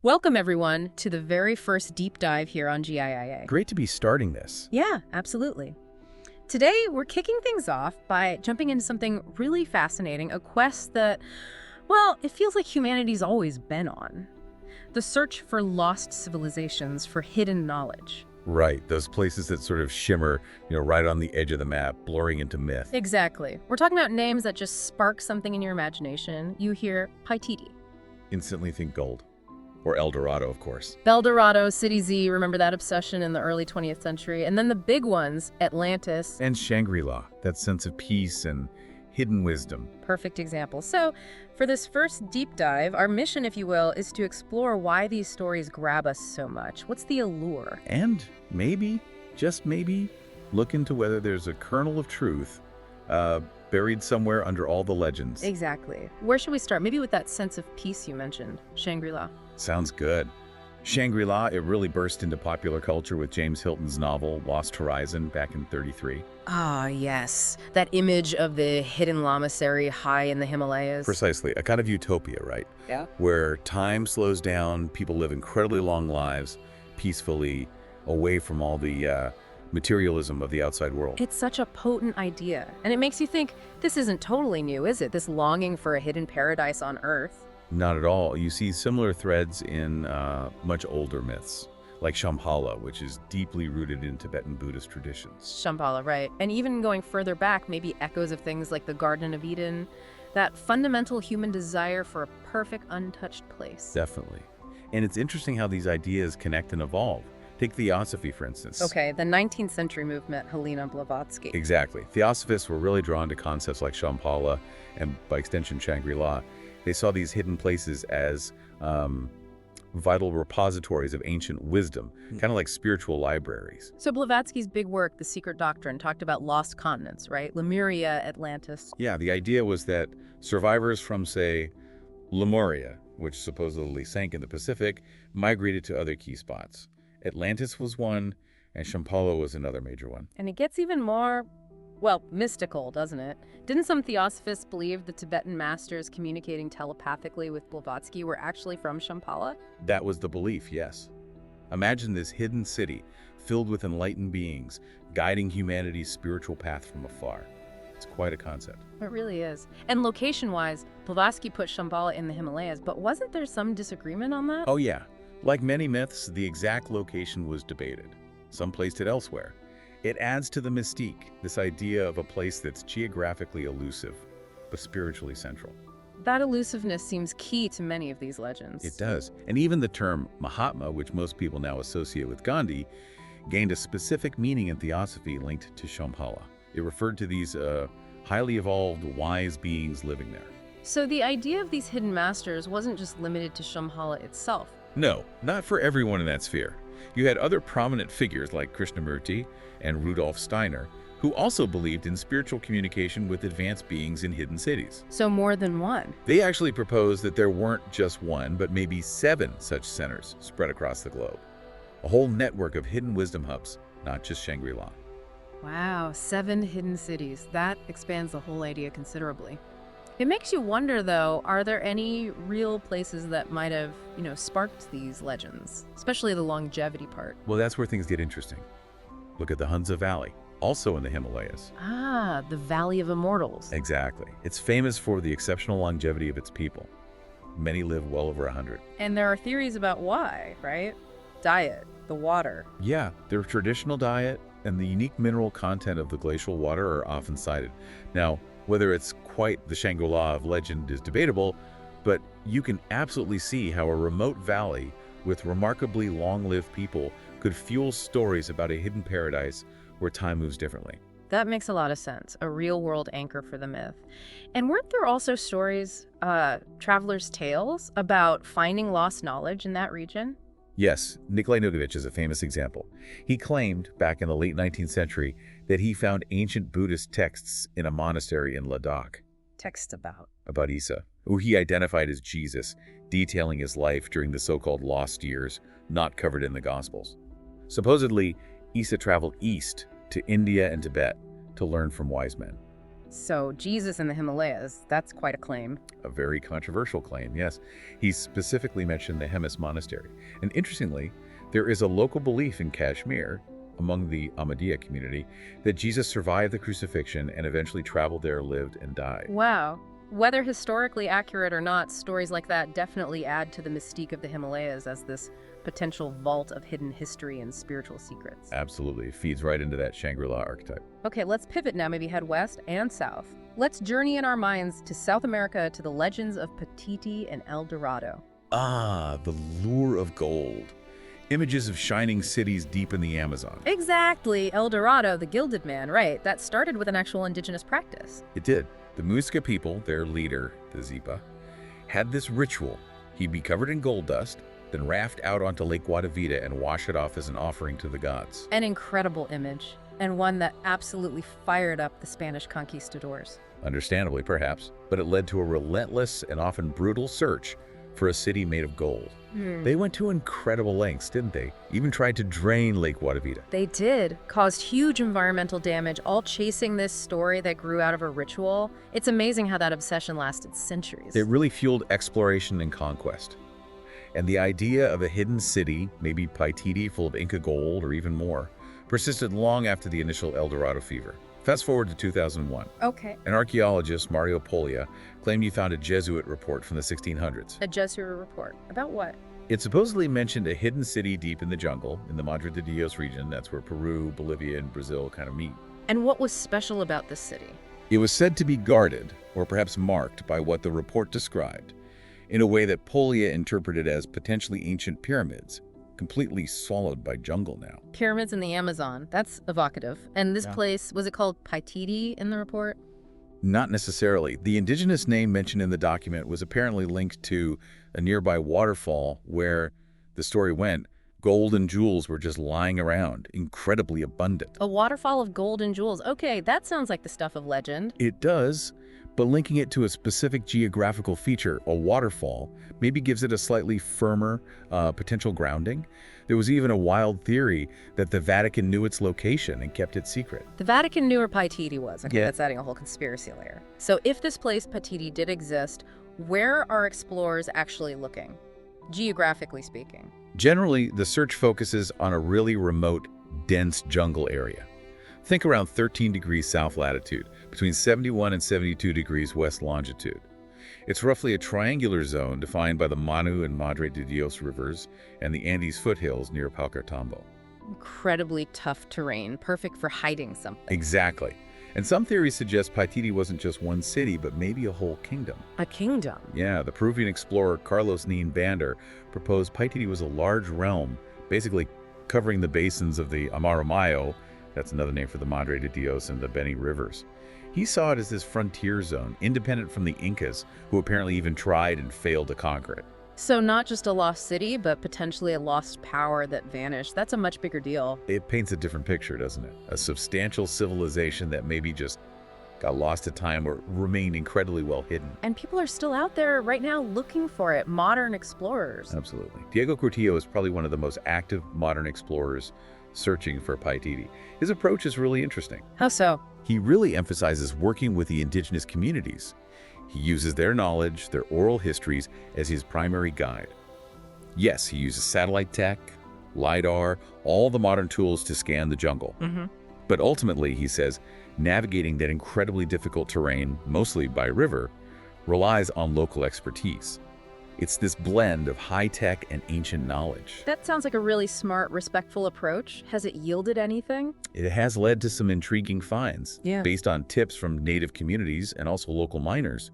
Welcome, everyone, to the very first deep dive here on gAIa. Great to be starting this. Yeah, absolutely. Today, we're kicking things off by jumping into something really fascinating, a quest that, well, it feels like humanity's always been on. The search for lost civilizations, for hidden knowledge. Right, those places that sort of shimmer, right on the edge of the map, blurring into myth. Exactly. We're talking about names that just spark something in your imagination. You hear Paititi. Instantly think gold. Or El Dorado, of course. Beldorado, City Z, remember that obsession in the early 20th century. And then the big ones, Atlantis. And Shangri-La, that sense of peace and hidden wisdom. Perfect example. So, for this first deep dive, our mission, if you will, is to explore why these stories grab us so much. What's the allure? And maybe, just maybe, look into whether there's a kernel of truth buried somewhere under all the legends. Exactly. Where should we start? Maybe with that sense of peace you mentioned, Shangri-La. Sounds good. Shangri-La, it really burst into popular culture with James Hilton's novel Lost Horizon back in '33. Ah, yes. That image of the hidden lamasery high in the Himalayas. Precisely, a kind of utopia, right? Yeah. Where time slows down, people live incredibly long lives, peacefully, away from all the materialism of the outside world. It's such a potent idea. And it makes you think, this isn't totally new, is it? This longing for a hidden paradise on Earth. Not at all. You see similar threads in much older myths, like Shambhala, which is deeply rooted in Tibetan Buddhist traditions. Shambhala, right. And even going further back, maybe echoes of things like the Garden of Eden, that fundamental human desire for a perfect, untouched place. Definitely. And it's interesting how these ideas connect and evolve. Take Theosophy, for instance. Okay, the 19th century movement, Helena Blavatsky. Exactly. Theosophists were really drawn to concepts like Shambhala and, by extension, Shangri-La. They saw these hidden places as vital repositories of ancient wisdom, kind of like spiritual libraries. So Blavatsky's big work, The Secret Doctrine, talked about lost continents, right? Lemuria, Atlantis. Yeah, the idea was that survivors from, say, Lemuria, which supposedly sank in the Pacific, migrated to other key spots. Atlantis was one, and Shambhala was another major one. And it gets even more, well, mystical, doesn't it? Didn't some theosophists believe the Tibetan masters communicating telepathically with Blavatsky were actually from Shambhala? That was the belief, yes. Imagine this hidden city filled with enlightened beings, guiding humanity's spiritual path from afar. It's quite a concept. It really is. And location-wise, Blavatsky put Shambhala in the Himalayas, but wasn't there some disagreement on that? Oh yeah. Like many myths, the exact location was debated. Some placed it elsewhere. It adds to the mystique, this idea of a place that's geographically elusive, but spiritually central. That elusiveness seems key to many of these legends. It does. And even the term Mahatma, which most people now associate with Gandhi, gained a specific meaning in theosophy linked to Shambhala. It referred to these highly evolved, wise beings living there. So the idea of these hidden masters wasn't just limited to Shambhala itself. No, not for everyone in that sphere. You had other prominent figures like Krishnamurti and Rudolf Steiner, who also believed in spiritual communication with advanced beings in hidden cities. So more than one. They actually proposed that there weren't just one, but maybe 7 such centers spread across the globe. A whole network of hidden wisdom hubs, not just Shangri-La. Wow, 7 hidden cities. That expands the whole idea considerably. It makes you wonder, though, are there any real places that might have, sparked these legends, especially the longevity part? Well, that's where things get interesting. Look at the Hunza Valley, also in the Himalayas. Ah, the Valley of Immortals. Exactly. It's famous for the exceptional longevity of its people. Many live well over 100. And there are theories about why, right? Diet, the water. Yeah, their traditional diet and the unique mineral content of the glacial water are often cited. Now, whether it's quite the Shangri-La of legend is debatable, but you can absolutely see how a remote valley with remarkably long-lived people could fuel stories about a hidden paradise where time moves differently. That makes a lot of sense, a real-world anchor for the myth. And weren't there also stories, travelers' tales, about finding lost knowledge in that region? Yes, Nikolai Nugovich is a famous example. He claimed, back in the late 19th century, that he found ancient Buddhist texts in a monastery in Ladakh. Texts about? About Isa, who he identified as Jesus, detailing his life during the so-called lost years, not covered in the Gospels. Supposedly, Isa traveled east to India and Tibet to learn from wise men. So Jesus in the Himalayas, that's quite a claim. A very controversial claim, yes. He specifically mentioned the Hemis Monastery. And interestingly, there is a local belief in Kashmir, among the Ahmadiyya community, that Jesus survived the crucifixion and eventually traveled there, lived, and died. Wow. Whether historically accurate or not, stories like that definitely add to the mystique of the Himalayas as this potential vault of hidden history and spiritual secrets. Absolutely. It feeds right into that Shangri-La archetype. Okay, let's pivot now, maybe head west and south. Let's journey in our minds to South America, to the legends of Paititi and El Dorado. Ah, the lure of gold. Images of shining cities deep in the Amazon. Exactly, El Dorado, the Gilded Man, right. That started with an actual indigenous practice. It did. The Muisca people, their leader, the Zipa, had this ritual. He'd be covered in gold dust, then raft out onto Lake Guatavita and wash it off as an offering to the gods. An incredible image, and one that absolutely fired up the Spanish conquistadors. Understandably, perhaps, but it led to a relentless and often brutal search for a city made of gold. They went to incredible lengths, didn't they? Even tried to drain Lake Guatavita. They did. Caused huge environmental damage, all chasing this story that grew out of a ritual. It's amazing how that obsession lasted centuries. It really fueled exploration and conquest. And the idea of a hidden city, maybe Paititi full of Inca gold or even more, persisted long after the initial El Dorado fever. Fast forward to 2001. Okay. An archaeologist, Mario Poglia, claimed he found a Jesuit report from the 1600s. A Jesuit report. About what? It supposedly mentioned a hidden city deep in the jungle, in the Madre de Dios region. That's where Peru, Bolivia, and Brazil kind of meet. And what was special about this city? It was said to be guarded, or perhaps marked by what the report described, in a way that Poglia interpreted as potentially ancient pyramids, completely swallowed by jungle now. Pyramids in the Amazon. That's evocative. And this place, was it called Paititi in the report? Not necessarily. The indigenous name mentioned in the document was apparently linked to a nearby waterfall where, the story went, gold and jewels were just lying around, incredibly abundant. A waterfall of gold and jewels. Okay, that sounds like the stuff of legend. It does, but linking it to a specific geographical feature, a waterfall, maybe gives it a slightly firmer potential grounding. There was even a wild theory that the Vatican knew its location and kept it secret. The Vatican knew where Paititi was. Okay, Yeah. that's adding a whole conspiracy layer. So if this place, Paititi, did exist, where are explorers actually looking, geographically speaking? Generally, the search focuses on a really remote, dense jungle area. Think around 13 degrees south latitude, between 71 and 72 degrees west longitude. It's roughly a triangular zone defined by the Manu and Madre de Dios rivers and the Andes foothills near Palcartambo. Incredibly tough terrain, perfect for hiding something. Exactly. And some theories suggest Paititi wasn't just one city, but maybe a whole kingdom. A kingdom? Yeah, the Peruvian explorer Carlos Neen Bander proposed Paititi was a large realm, basically covering the basins of the Amarumayo, that's another name for the Madre de Dios and the Beni rivers. He saw it as this frontier zone, independent from the Incas, who apparently even tried and failed to conquer it. So not just a lost city, but potentially a lost power that vanished. That's a much bigger deal. It paints a different picture, doesn't it? A substantial civilization that maybe just got lost to time or remained incredibly well hidden. And people are still out there right now looking for it, modern explorers. Absolutely. Diego Cortillo is probably one of the most active modern explorers searching for Paititi. His approach is really interesting. How so? He really emphasizes working with the indigenous communities. He uses their knowledge, their oral histories, as his primary guide. Yes, he uses satellite tech, LiDAR, all the modern tools to scan the jungle. But ultimately, he says, navigating that incredibly difficult terrain, mostly by river, relies on local expertise. It's this blend of high-tech and ancient knowledge. That sounds like a really smart, respectful approach. Has it yielded anything? It has led to some intriguing finds. Yeah. Based on tips from native communities and also local miners.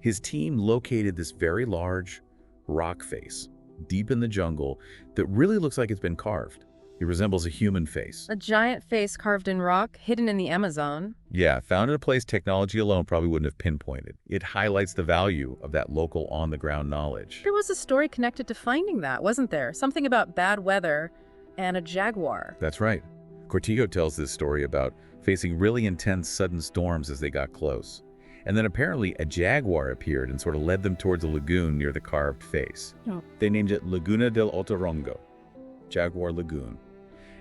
His team located this very large rock face deep in the jungle that really looks like it's been carved. It resembles a human face. A giant face carved in rock, hidden in the Amazon. Yeah, found in a place technology alone probably wouldn't have pinpointed. It highlights the value of that local on-the-ground knowledge. There was a story connected to finding that, wasn't there? Something about bad weather and a jaguar. That's right. Cortillo tells this story about facing really intense sudden storms as they got close. And then apparently a jaguar appeared and sort of led them towards a lagoon near the carved face. Oh. They named it Laguna del Otorongo, Jaguar Lagoon.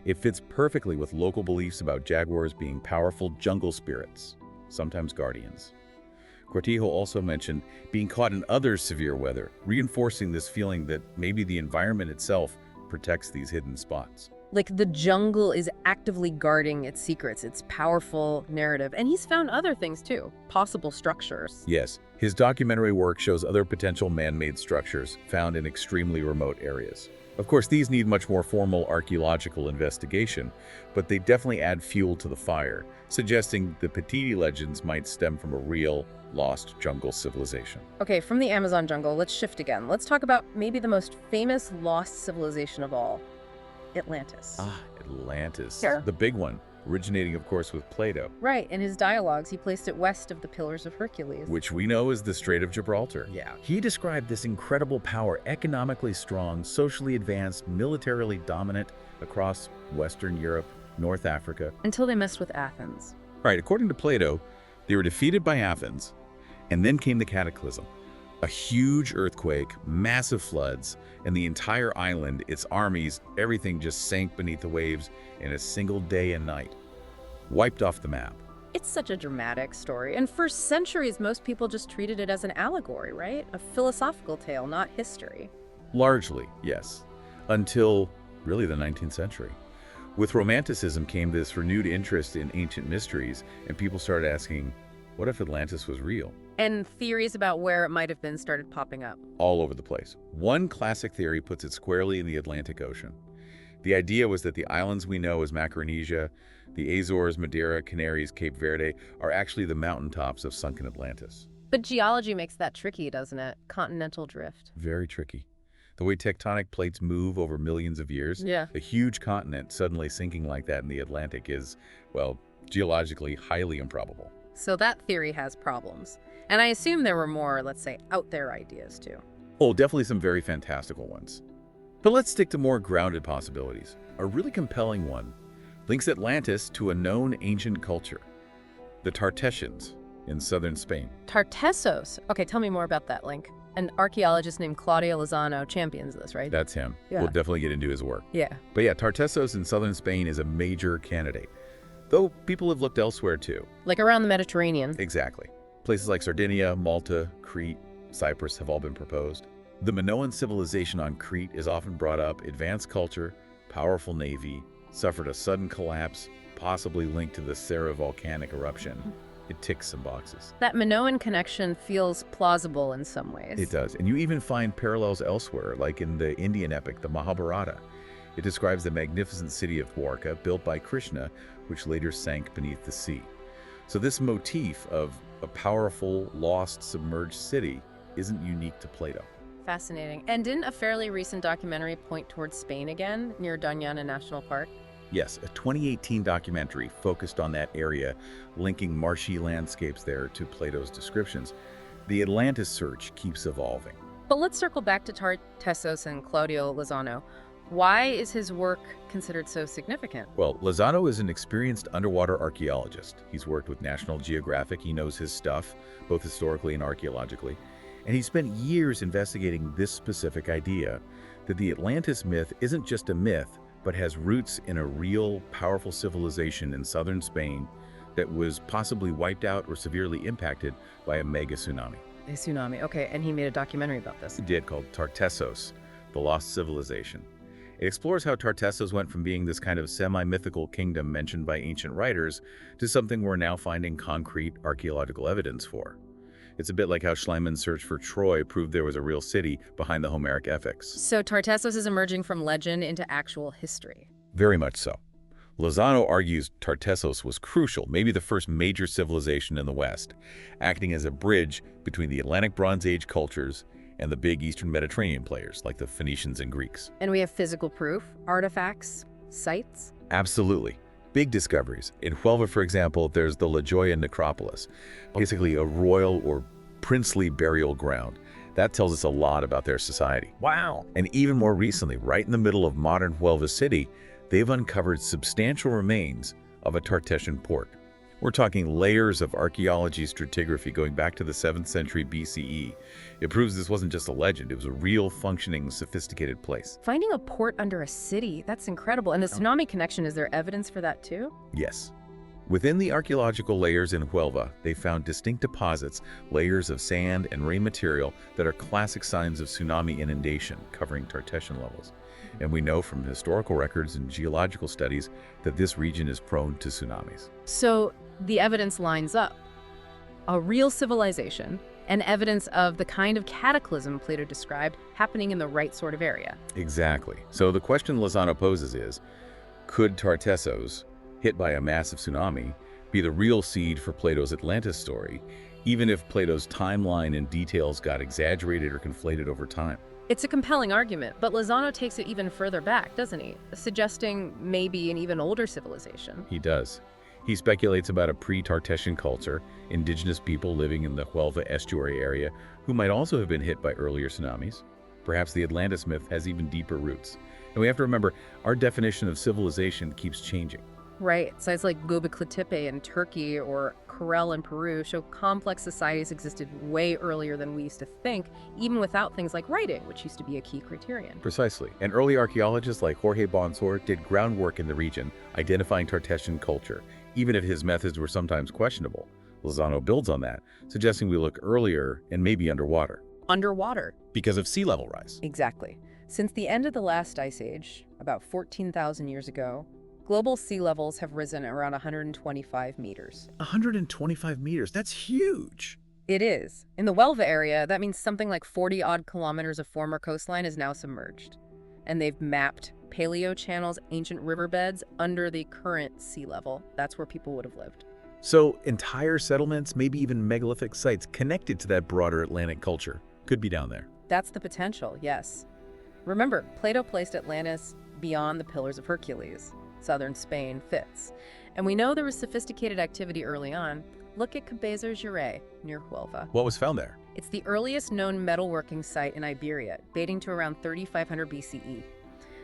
It fits perfectly with local beliefs about jaguars being powerful jungle spirits. sometimes guardians. Cortijo also mentioned being caught in other severe weather, reinforcing this feeling that maybe the environment itself protects these hidden spots. Like the jungle is actively guarding its secrets, its powerful narrative. And he's found other things too, possible structures. Yes, his documentary work shows other potential man-made structures found in extremely remote areas. Of course, these need much more formal archaeological investigation, but they definitely add fuel to the fire, suggesting the Patidi legends might stem from a real, lost jungle civilization. Okay, from the Amazon jungle, let's shift again. Let's talk about maybe the most famous lost civilization of all, Atlantis. Atlantis. Sure. The big one, originating, of course, with Plato. Right, in his dialogues, he placed it west of the Pillars of Hercules. Which we know is the Strait of Gibraltar. Yeah, he described this incredible power, economically strong, socially advanced, militarily dominant across Western Europe, North Africa. Until they messed with Athens. Right, according to Plato, they were defeated by Athens, and then came the cataclysm. A huge earthquake, massive floods, and the entire island, its armies, everything just sank beneath the waves in a single day and night. Wiped off the map. It's such a dramatic story, and for centuries, most people just treated it as an allegory, right? A philosophical tale, not history. Largely, yes. Until, really, the 19th century. With Romanticism came this renewed interest in ancient mysteries, and people started asking, what if Atlantis was real? And theories about where it might have been started popping up. All over the place. One classic theory puts it squarely in the Atlantic Ocean. The idea was that the islands we know as Macaronesia, the Azores, Madeira, Canaries, Cape Verde, are actually the mountaintops of sunken Atlantis. But geology makes that tricky, doesn't it? Continental drift. Very tricky. The way tectonic plates move over millions of years, Yeah. a huge continent suddenly sinking like that in the Atlantic is, well, geologically highly improbable. So that theory has problems. And I assume there were more, let's say, out there ideas too. Oh, definitely some very fantastical ones. But let's stick to more grounded possibilities. A really compelling one links Atlantis to a known ancient culture, the Tartessians in southern Spain. Tartessos. Okay, tell me more about that link. An archaeologist named Claudio Lozano champions this, right? That's him. Yeah. We'll definitely get into his work. Yeah. But yeah, Tartessos in southern Spain is a major candidate, though people have looked elsewhere too. Like around the Mediterranean. Exactly. Places like Sardinia, Malta, Crete, Cyprus have all been proposed. The Minoan civilization on Crete is often brought up. Advanced culture, powerful navy, suffered a sudden collapse, possibly linked to the Serra volcanic eruption. It ticks some boxes. That Minoan connection feels plausible in some ways. It does. And you even find parallels elsewhere, like in the Indian epic, the Mahabharata. It describes the magnificent city of Dwarka, built by Krishna, which later sank beneath the sea. So this motif of a powerful, lost, submerged city isn't unique to Plato. Fascinating. And didn't a fairly recent documentary point towards Spain again, near Doñana National Park? Yes, a 2018 documentary focused on that area, linking marshy landscapes there to Plato's descriptions. The Atlantis search keeps evolving. But let's circle back to Tartessos and Claudio Lozano. Why is his work considered so significant? Well, Lozano is an experienced underwater archaeologist. He's worked with National Geographic. He knows his stuff, both historically and archaeologically. And he spent years investigating this specific idea, that the Atlantis myth isn't just a myth, but has roots in a real, powerful civilization in southern Spain that was possibly wiped out or severely impacted by a mega tsunami. A tsunami. Okay, and he made a documentary about this. He did, called Tartessos, The Lost Civilization. It explores how Tartessos went from being this kind of semi-mythical kingdom mentioned by ancient writers to something we're now finding concrete archaeological evidence for. It's a bit like how Schliemann's search for Troy proved there was a real city behind the Homeric epics. So Tartessos is emerging from legend into actual history. Very much so. Lozano argues Tartessos was crucial, maybe the first major civilization in the West, acting as a bridge between the Atlantic Bronze Age cultures and the big Eastern Mediterranean players like the Phoenicians and Greeks. And we have physical proof, artifacts, sites. Absolutely. Big discoveries. In Huelva, for example, there's the La Joya necropolis, basically a royal or princely burial ground. That tells us a lot about their society. Wow. And even more recently, right in the middle of modern Huelva city, they've uncovered substantial remains of a Tartessian port. We're talking layers of archaeology stratigraphy going back to the 7th century BCE. It proves this wasn't just a legend, it was a real, functioning, sophisticated place. Finding a port under a city, that's incredible. And the tsunami connection, is there evidence for that too? Yes. Within the archaeological layers in Huelva, they found distinct deposits, layers of sand and ray material that are classic signs of tsunami inundation covering Tartessian levels. And we know from historical records and geological studies that this region is prone to tsunamis. So the evidence lines up. A real civilization and evidence of the kind of cataclysm Plato described happening in the right sort of area. Exactly. So the question Lozano poses is, could Tartessos, hit by a massive tsunami, be the real seed for Plato's Atlantis story, even if Plato's timeline and details got exaggerated or conflated over time? It's a compelling argument, but Lozano takes it even further back, doesn't he? Suggesting maybe an even older civilization. He does. He speculates about a pre-Tartessian culture, indigenous people living in the Huelva estuary area who might also have been hit by earlier tsunamis. Perhaps the Atlantis myth has even deeper roots. And we have to remember, our definition of civilization keeps changing. Right. Sites like Göbekli Tepe in Turkey or Corel in Peru show complex societies existed way earlier than we used to think, even without things like writing, which used to be a key criterion. Precisely. And early archaeologists like Jorge Bonsor did groundwork in the region, identifying Tartessian culture, even if his methods were sometimes questionable. Lozano builds on that, suggesting we look earlier and maybe underwater. Underwater. Because of sea level rise. Exactly. Since the end of the last ice age, about 14,000 years ago, global sea levels have risen around 125 meters. 125 meters, that's huge. It is. In the Huelva area, that means something like 40-odd kilometers of former coastline is now submerged. And they've mapped paleo channels, ancient riverbeds under the current sea level. That's where people would have lived. So entire settlements, maybe even megalithic sites connected to that broader Atlantic culture, could be down there. That's the potential, yes. Remember, Plato placed Atlantis beyond the Pillars of Hercules. Southern Spain fits. And we know there was sophisticated activity early on. Look at Cabeza Juré near Huelva. What was found there? It's the earliest known metalworking site in Iberia, dating to around 3500 BCE.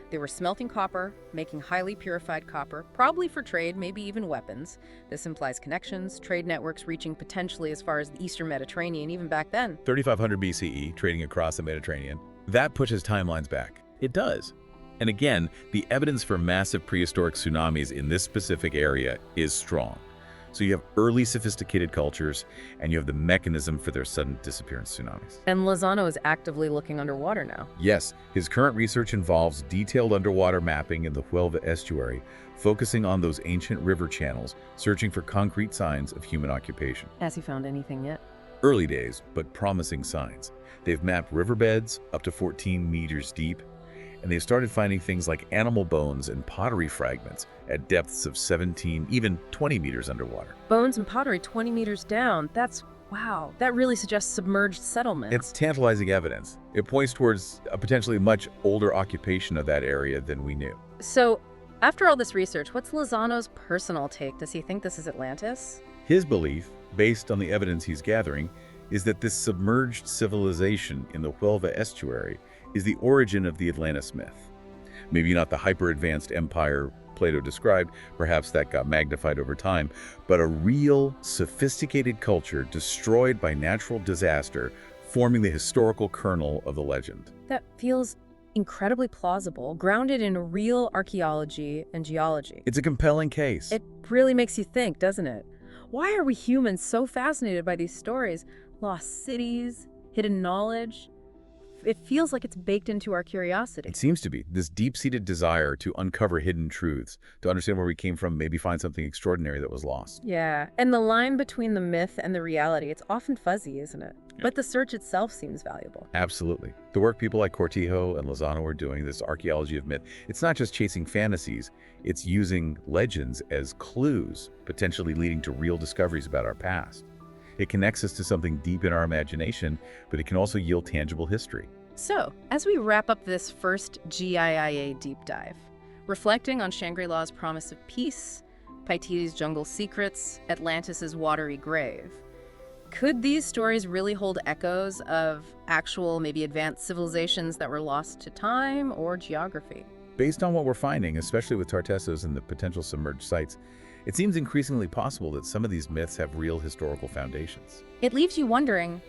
They were smelting copper, making highly purified copper, probably for trade, maybe even weapons. This implies connections, trade networks reaching potentially as far as the Eastern Mediterranean even back then. 3500 BCE, trading across the Mediterranean. That pushes timelines back. It does. And again, the evidence for massive prehistoric tsunamis in this specific area is strong. So you have early sophisticated cultures, and you have the mechanism for their sudden disappearance tsunamis. And Lozano is actively looking underwater now. Yes, his current research involves detailed underwater mapping in the Huelva estuary, focusing on those ancient river channels, searching for concrete signs of human occupation. Has he found anything yet? Early days, but promising signs. They've mapped riverbeds up to 14 meters deep, and they've started finding things like animal bones and pottery fragments at depths of 17, even 20 meters underwater. Bones and pottery 20 meters down. Wow, that really suggests submerged settlements. It's tantalizing evidence. It points towards a potentially much older occupation of that area than we knew. So, after all this research, what's Lozano's personal take? Does he think this is Atlantis? His belief, based on the evidence he's gathering, is that this submerged civilization in the Huelva estuary is the origin of the Atlantis myth. Maybe not the hyper-advanced empire Plato described, perhaps that got magnified over time, but a real, sophisticated culture destroyed by natural disaster, forming the historical kernel of the legend. That feels incredibly plausible, grounded in real archaeology and geology. It's a compelling case. It really makes you think, doesn't it? Why are we humans so fascinated by these stories? Lost cities, hidden knowledge. It feels like it's baked into our curiosity. It seems to be. This deep-seated desire to uncover hidden truths, to understand where we came from, maybe find something extraordinary that was lost. Yeah, and the line between the myth and the reality, it's often fuzzy, isn't it? Yeah. But the search itself seems valuable. Absolutely. The work people like Cortijo and Lozano are doing, this archaeology of myth, it's not just chasing fantasies, it's using legends as clues, potentially leading to real discoveries about our past. It connects us to something deep in our imagination, but it can also yield tangible history. So, as we wrap up this first gAIa deep dive, reflecting on Shangri-La's promise of peace, Paititi's jungle secrets, Atlantis's watery grave, could these stories really hold echoes of actual, maybe advanced civilizations that were lost to time or geography? Based on what we're finding, especially with Tartessos and the potential submerged sites, it seems increasingly possible that some of these myths have real historical foundations. It leaves you wondering,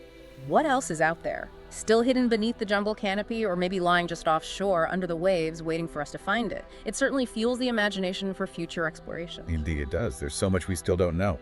What else is out there? Still hidden beneath the jungle canopy, or maybe lying just offshore under the waves waiting for us to find it? It certainly fuels the imagination for future exploration. Indeed it does. There's so much we still don't know.